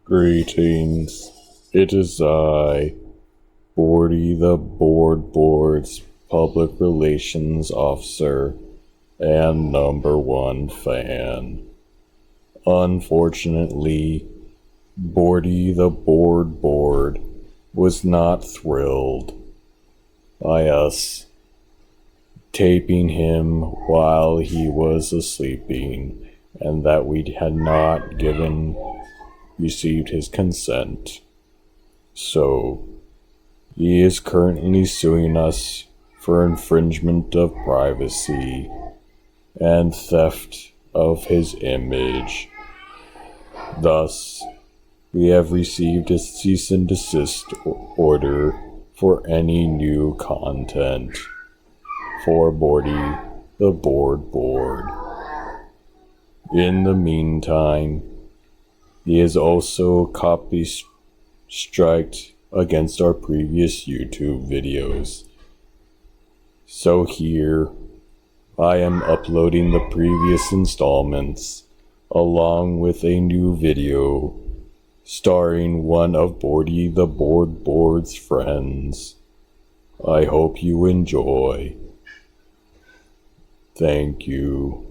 Greetings. It is I, Boardie the Board's Public Relations Officer and #1 fan. Unfortunately, Boardie the Board was not thrilled by us taping him while he was sleeping, and that we had not received his consent. So, he is currently suing us for infringement of privacy and theft of his image. Thus, we have received a cease and desist order for any new content for Boardie the Board. In the meantime, he is also copy striked against our previous YouTube videos. So here, I am uploading the previous installments along with a new video starring one of Boardie the Board's friends. I hope you enjoy. Thank you.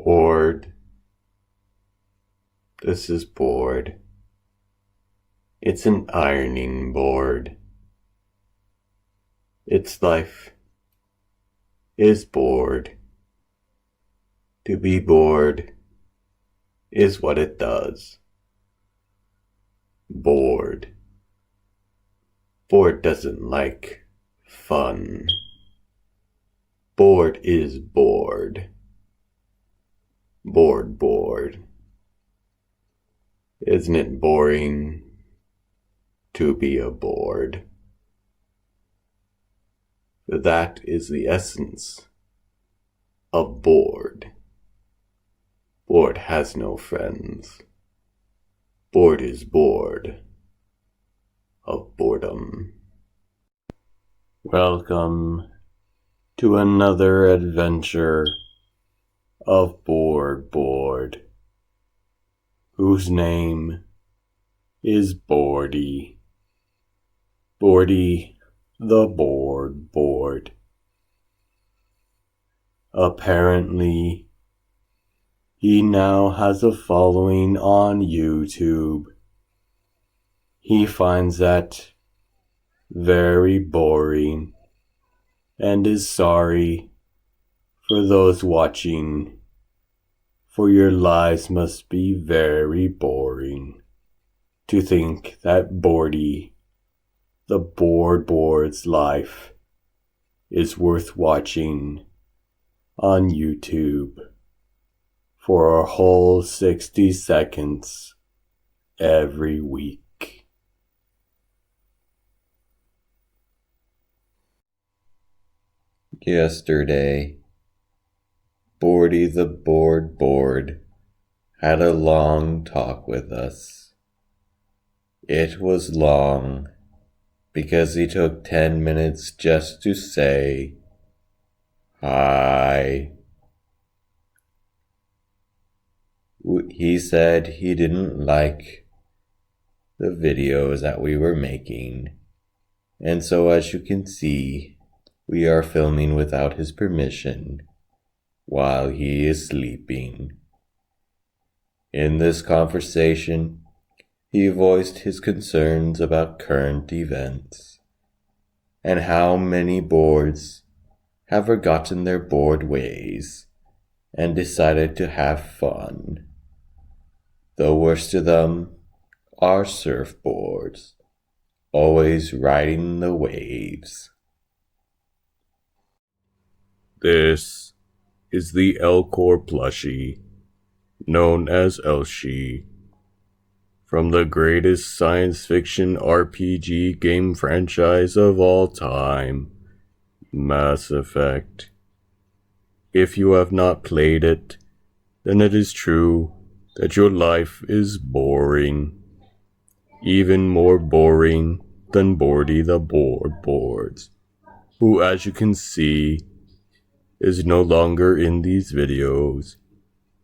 Board. This is board. It's an ironing board. Its life is bored. To be bored is what it does. Bored. Bored doesn't like fun. Bored is bored. Bored. Isn't it boring to be a board? That is the essence of bored. Bored has no friends. Bored is bored of boredom. Welcome to another adventure of Board, whose name is Boardie. Boardie the Board. Apparently, he now has a following on YouTube. He finds that very boring and is sorry for those watching, for your lives must be very boring to think that Boardie the Board's life is worth watching on YouTube for a whole 60 seconds every week. Yesterday, Boardie the Board had a long talk with us. It was long because he took 10 minutes just to say hi. He said he didn't like the videos that we were making, and so as you can see, we are filming without his permission while he is sleeping. In this conversation, he voiced his concerns about current events and how many boards have forgotten their board ways and decided to have fun. The worst of them are surfboards, always riding the waves. This is the Elcor plushie, known as Elshie, from the greatest science fiction RPG game franchise of all time, Mass Effect. If you have not played it, then it is true that your life is boring. Even more boring than Boardie the Board's, who, as you can see, is no longer in these videos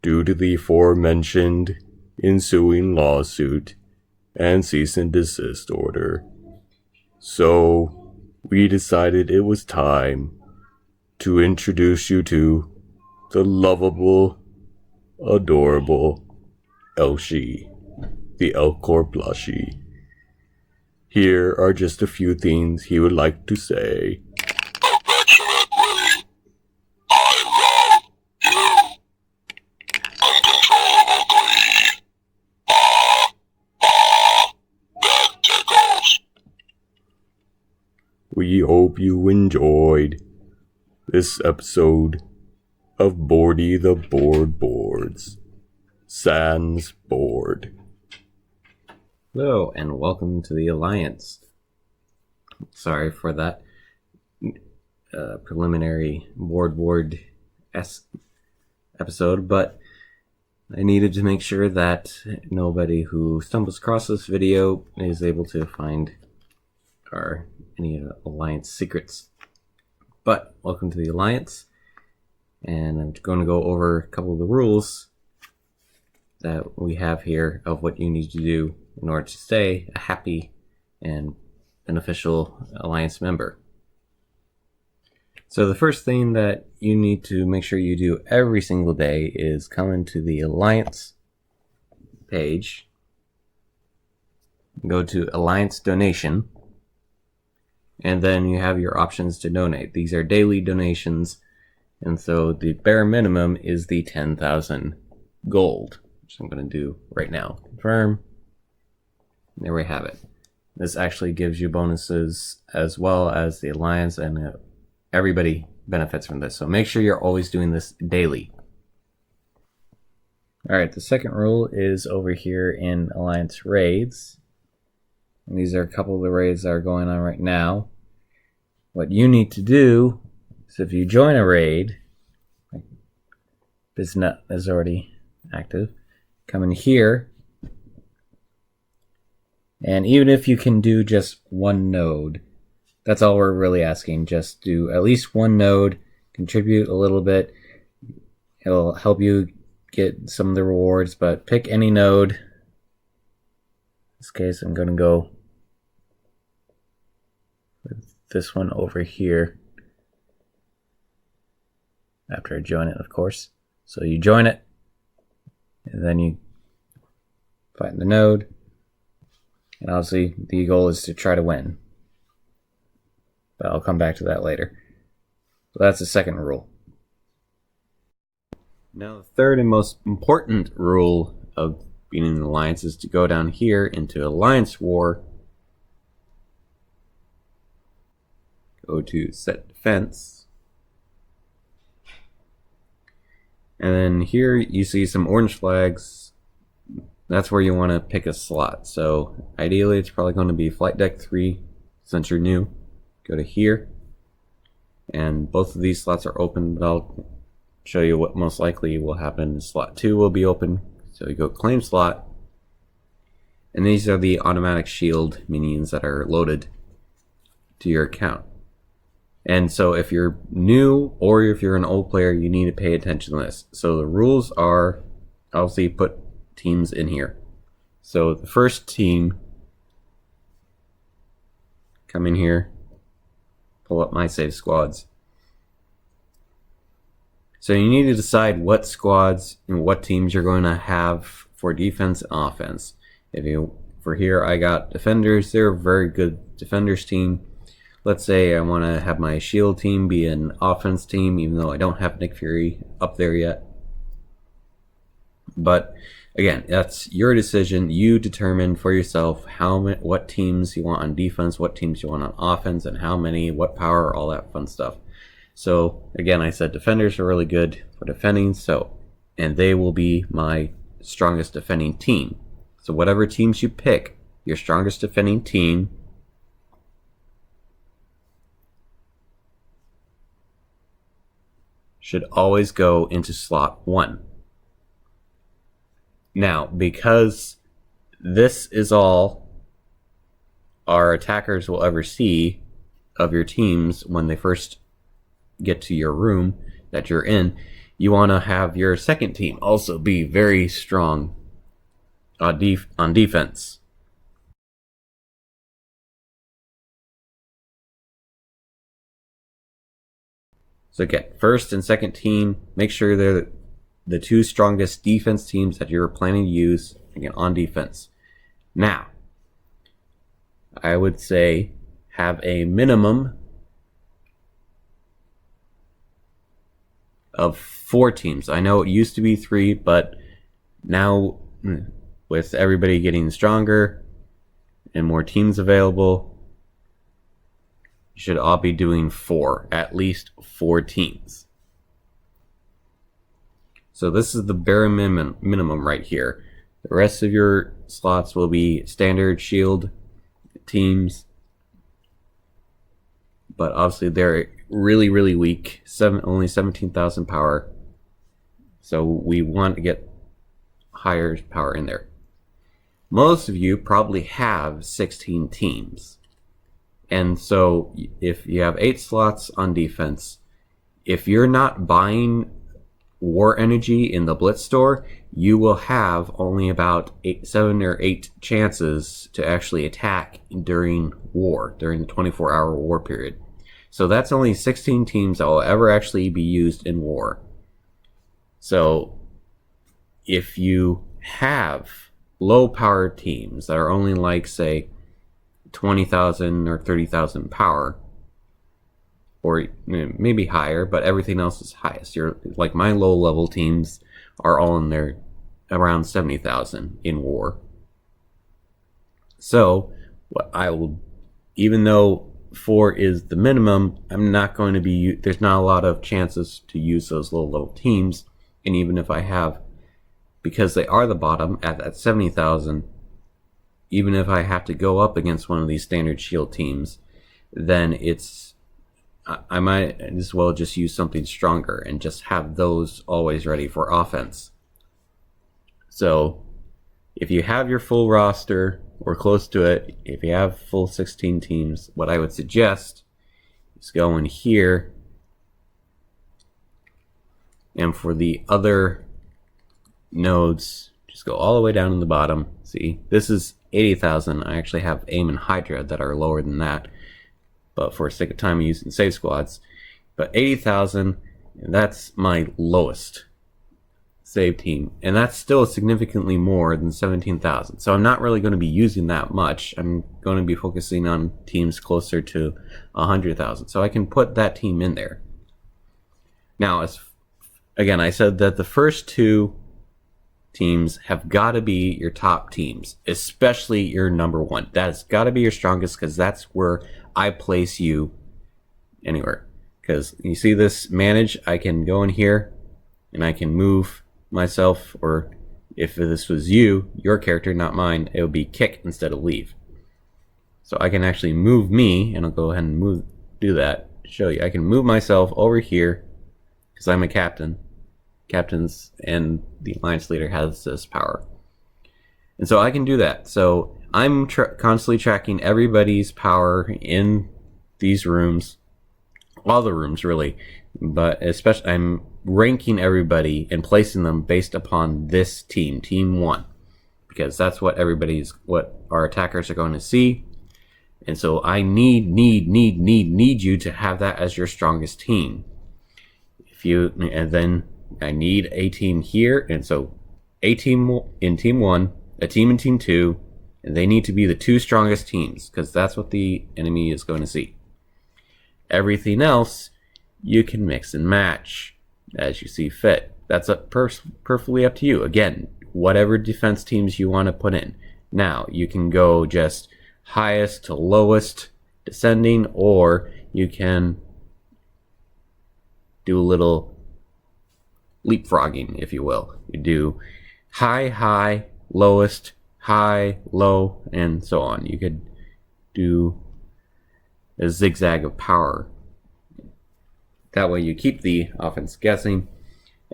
due to the aforementioned ensuing lawsuit and cease and desist order. So, we decided it was time to introduce you to the lovable, adorable Elshi, the Elcor plushie. Here are just a few things he would like to say. Affectionately, I love you. Uncontrollably. That tickles. We hope you enjoyed this episode of Boardie the Boards. Sans Board. Hello, and welcome to the Alliance. Sorry for that preliminary board episode, but I needed to make sure that nobody who stumbles across this video is able to find any Alliance secrets. But welcome to the Alliance, and I'm going to go over a couple of the rules that we have here of what you need to do in order to stay a happy and beneficial Alliance member. So the first thing that you need to make sure you do every single day is come into the Alliance page, go to Alliance Donation, and then you have your options to donate. These are daily donations, and so the bare minimum is the 10,000 gold, which I'm going to do right now. Confirm. There we have it. This actually gives you bonuses as well as the Alliance, and everybody benefits from this. So make sure you're always doing this daily. Alright, the second rule is over here in Alliance Raids. And these are a couple of the raids that are going on right now. What you need to do is if you join a raid, this nut is already active, come in here, and even if you can do just one node, that's all we're really asking. Just do at least one node, contribute a little bit. It'll help you get some of the rewards, but pick any node. In this case, I'm going to go with this one over here. After I join it, of course. So you join it, and then you find the node. And obviously, the goal is to try to win. But I'll come back to that later. So that's the second rule. Now, the third and most important rule of being in an alliance is to go down here into Alliance War. Go to Set Defense. And then here you see some orange flags. That's where you want to pick a slot. So ideally it's probably going to be Flight Deck 3 since you're new. Go to here. And both of these slots are open, but I'll show you what most likely will happen. Slot 2 will be open. So you go claim slot. And these are the automatic shield minions that are loaded to your account. And so if you're new or if you're an old player, you need to pay attention to this. So the rules are, obviously put teams in here. So the first team, come in here, pull up my save squads. So you need to decide what squads and what teams you're going to have for defense and offense. For here, I got defenders. They're a very good defenders team. Let's say I want to have my shield team be an offense team, even though I don't have Nick Fury up there yet. But again, that's your decision. You determine for yourself what teams you want on defense, what teams you want on offense, and how many, what power, all that fun stuff. So again, I said defenders are really good for defending, and they will be my strongest defending team. So whatever teams you pick, your strongest defending team should always go into slot 1. Now, because this is all our attackers will ever see of your teams when they first get to your room that you're in, you want to have your second team also be very strong on defense. So again, first and second team, make sure they're the two strongest defense teams that you're planning to use, again, on defense. Now, I would say have a minimum of 4 teams. I know it used to be 3, but now with everybody getting stronger and more teams available, you should all be doing 4, at least 4 teams. So this is the bare minimum right here. The rest of your slots will be standard shield teams, but obviously they're really, really weak. Only 17,000 power. So we want to get higher power in there. Most of you probably have 16 teams. And so if you have 8 slots on defense, if you're not buying war energy in the Blitz store, you will have only about 7 or 8 chances to actually attack during the 24-hour war period. So that's only 16 teams that will ever actually be used in war. So if you have low power teams that are only like, say, 20,000 or 30,000 power, or maybe higher, but everything else is highest. Like my low level teams are all in there around 70,000 in war. So what I will, even though 4 is the minimum, I'm not going to be, there's not a lot of chances to use those low level teams. And even if I have, because they are the bottom at that 70,000, even if I have to go up against one of these standard shield teams, then I might as well just use something stronger and just have those always ready for offense. So if you have your full roster or close to it, if you have full 16 teams, what I would suggest is go in here, and for the other nodes, just go all the way down to the bottom. See, this is 80,000. I actually have AIM and Hydra that are lower than that, but for sake of time I'm using save squads. But 80,000, that's my lowest save team, and that's still significantly more than 17,000. So I'm not really going to be using that much. I'm going to be focusing on teams closer to 100,000, so I can put that team in there. Now, again, I said that the first 2 teams have got to be your top teams, especially your number 1. That has got to be your strongest, because that's where I place you anywhere. Because you see this manage, I can go in here and I can move myself, or if this was your character, not mine, it would be kick instead of leave. So I can actually move me, and I'll go ahead and do that to show you. I can move myself over here because I'm a captain. Captains and the alliance leader has this power, and so I can do that. So I'm constantly tracking everybody's power in these rooms, all the rooms really, but especially I'm ranking everybody and placing them based upon this team 1, because that's what what our attackers are going to see. And so I need you to have that as your strongest team. And then I need a team here, and so a team in team 1, a team in team 2, and they need to be the 2 strongest teams, because that's what the enemy is going to see. Everything else you can mix and match as you see fit. That's perfectly up to you. Again, whatever defense teams you want to put in. Now you can go just highest to lowest descending, or you can do a little leapfrogging, if you will. You do high, lowest, high, low, and so on. You could do a zigzag of power. That way you keep the offense guessing,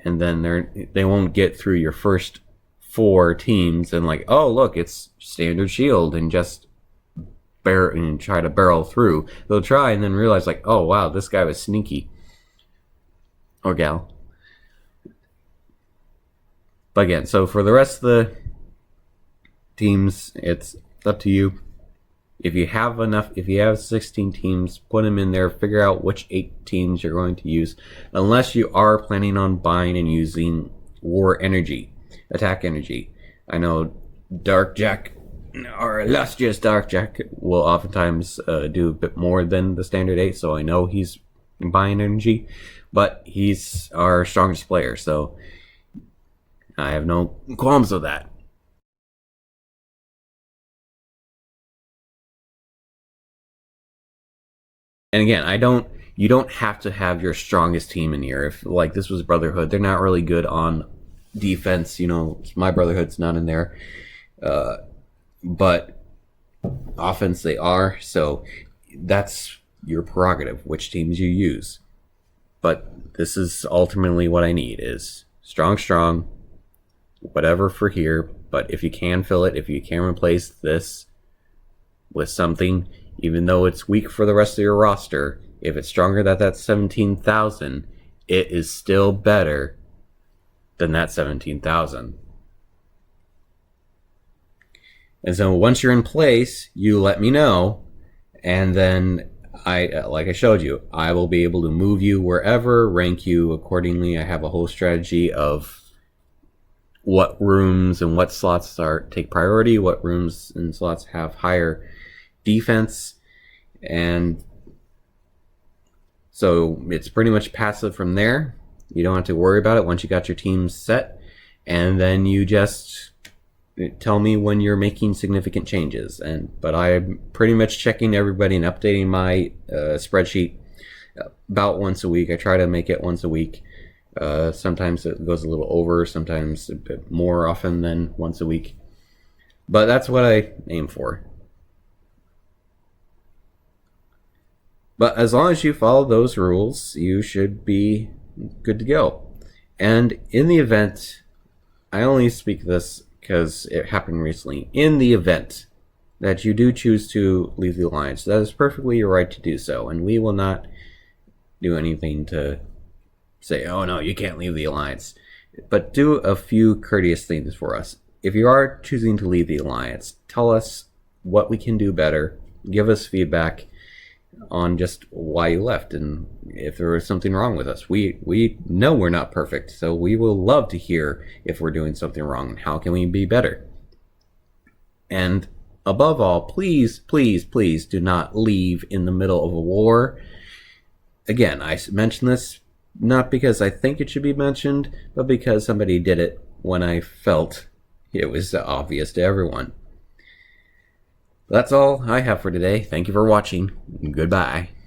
and then they won't get through your first 4 teams and like, oh look, it's standard shield, and just try to barrel through. They'll try and then realize like, oh wow, this guy was sneaky, or gal. But again, so for the rest of the teams, it's up to you. If you have enough, if you have 16 teams, put them in there. Figure out which 8 teams you're going to use, unless you are planning on buying and using war energy, attack energy. I know Dark Jack, or illustrious Dark Jack, will oftentimes do a bit more than the standard 8, so I know he's buying energy, but he's our strongest player, so I have no qualms with that. And again, you don't have to have your strongest team in here. If like this was Brotherhood, they're not really good on defense. My Brotherhood's not in there, but offense they are. So that's your prerogative, which teams you use. But this is ultimately what I need is strong, whatever for here. But if you can fill it, if you can replace this with something, even though it's weak for the rest of your roster, if it's stronger than that 17,000, it is still better than that 17,000. And so once you're in place, you let me know, and then like I showed you, I will be able to move you wherever, rank you accordingly. I have a whole strategy of what rooms and what slots take priority, what rooms and slots have higher defense, and so it's pretty much passive from there. You don't have to worry about it once you got your team set, and then you just tell me when you're making significant changes. But I'm pretty much checking everybody and updating my spreadsheet about once a week. I try to make it once a week. Sometimes it goes a little over, sometimes a bit more often than once a week, but that's what I aim for. But as long as you follow those rules, you should be good to go. And in the event, I only speak this because it happened recently, in the event that you do choose to leave the alliance, that is perfectly your right to do so, and we will not do anything to say, oh no, you can't leave the alliance. But do a few courteous things for us. If you are choosing to leave the alliance, tell us what we can do better, give us feedback on just why you left, and if there was something wrong with us. We know we're not perfect, so we will love to hear if we're doing something wrong and how can we be better. And above all, please do not leave in the middle of a war. Again, I mention this not because I think it should be mentioned, but because somebody did it when I felt it was obvious to everyone. That's all I have for today. Thank you for watching. Goodbye.